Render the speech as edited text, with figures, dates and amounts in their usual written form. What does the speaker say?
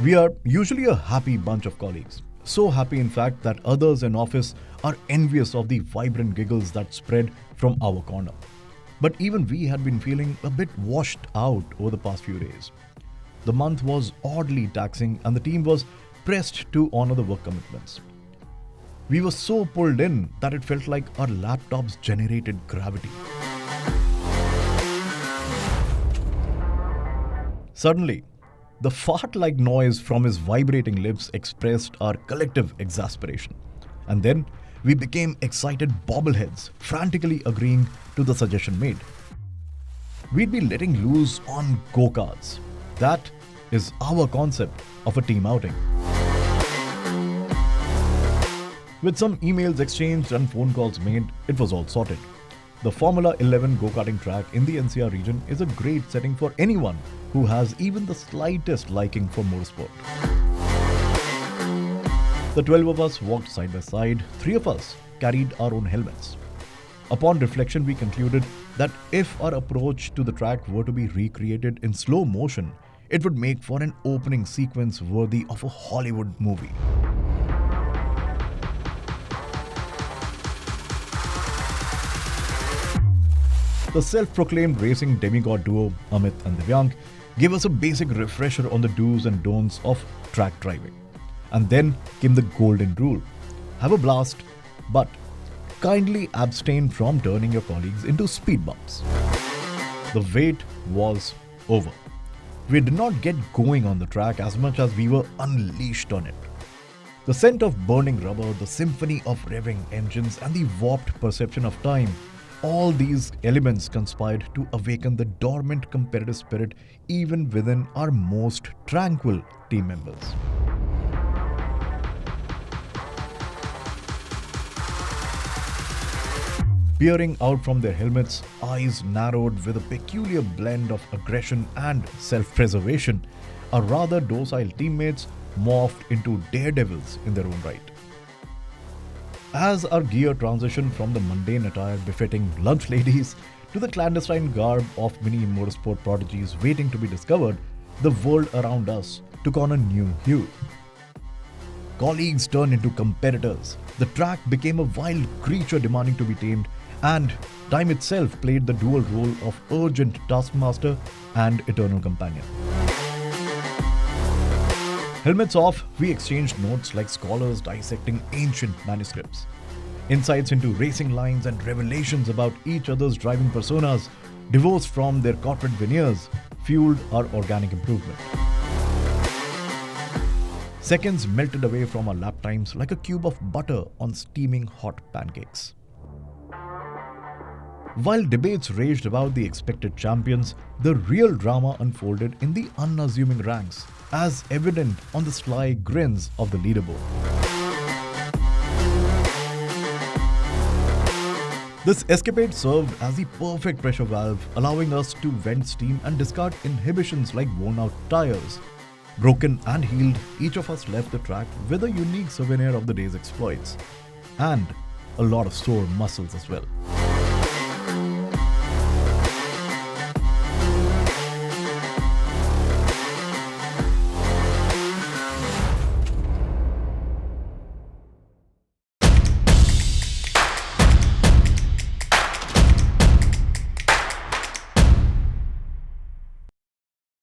We are usually a happy bunch of colleagues. So happy, in fact, that others in office are envious of the vibrant giggles that spread from our corner. But even we had been feeling a bit washed out over the past few days. The month was oddly taxing and the team was pressed to honor the work commitments. We were so pulled in that it felt like our laptops generated gravity. Suddenly, the fart-like noise from his vibrating lips expressed our collective exasperation. And then, we became excited bobbleheads, frantically agreeing to the suggestion made. We'd be letting loose on go-karts. That is our concept of a team outing. With some emails exchanged and phone calls made, it was all sorted. The Formula 11 Go Karting track in the NCR region is a great setting for anyone who has even the slightest liking for motorsport. The 12 of us walked side by side, 3 of us carried our own helmets. Upon reflection, we concluded that if our approach to the track were to be recreated in slow motion, it would make for an opening sequence worthy of a Hollywood movie. The self-proclaimed racing demigod duo, Amit and Divyank, gave us a basic refresher on the do's and don'ts of track driving. And then came the golden rule. Have a blast, but kindly abstain from turning your colleagues into speed bumps. The wait was over. We did not get going on the track as much as we were unleashed on it. The scent of burning rubber, the symphony of revving engines, and the warped perception of time, all these elements conspired to awaken the dormant competitive spirit even within our most tranquil team members. Peering out from their helmets, eyes narrowed with a peculiar blend of aggression and self-preservation, our rather docile teammates morphed into daredevils in their own right. As our gear transitioned from the mundane attire befitting lunch ladies to the clandestine garb of mini motorsport prodigies waiting to be discovered, the world around us took on a new hue. Colleagues turned into competitors, the track became a wild creature demanding to be tamed, and time itself played the dual role of urgent taskmaster and eternal companion. Helmets off, we exchanged notes like scholars dissecting ancient manuscripts. Insights into racing lines and revelations about each other's driving personas, divorced from their corporate veneers, fueled our organic improvement. Seconds melted away from our lap times like a cube of butter on steaming hot pancakes. While debates raged about the expected champions, the real drama unfolded in the unassuming ranks, as evident on the sly grins of the leaderboard. This escapade served as the perfect pressure valve, allowing us to vent steam and discard inhibitions like worn-out tires. Broken and healed, each of us left the track with a unique souvenir of the day's exploits, and a lot of sore muscles as well.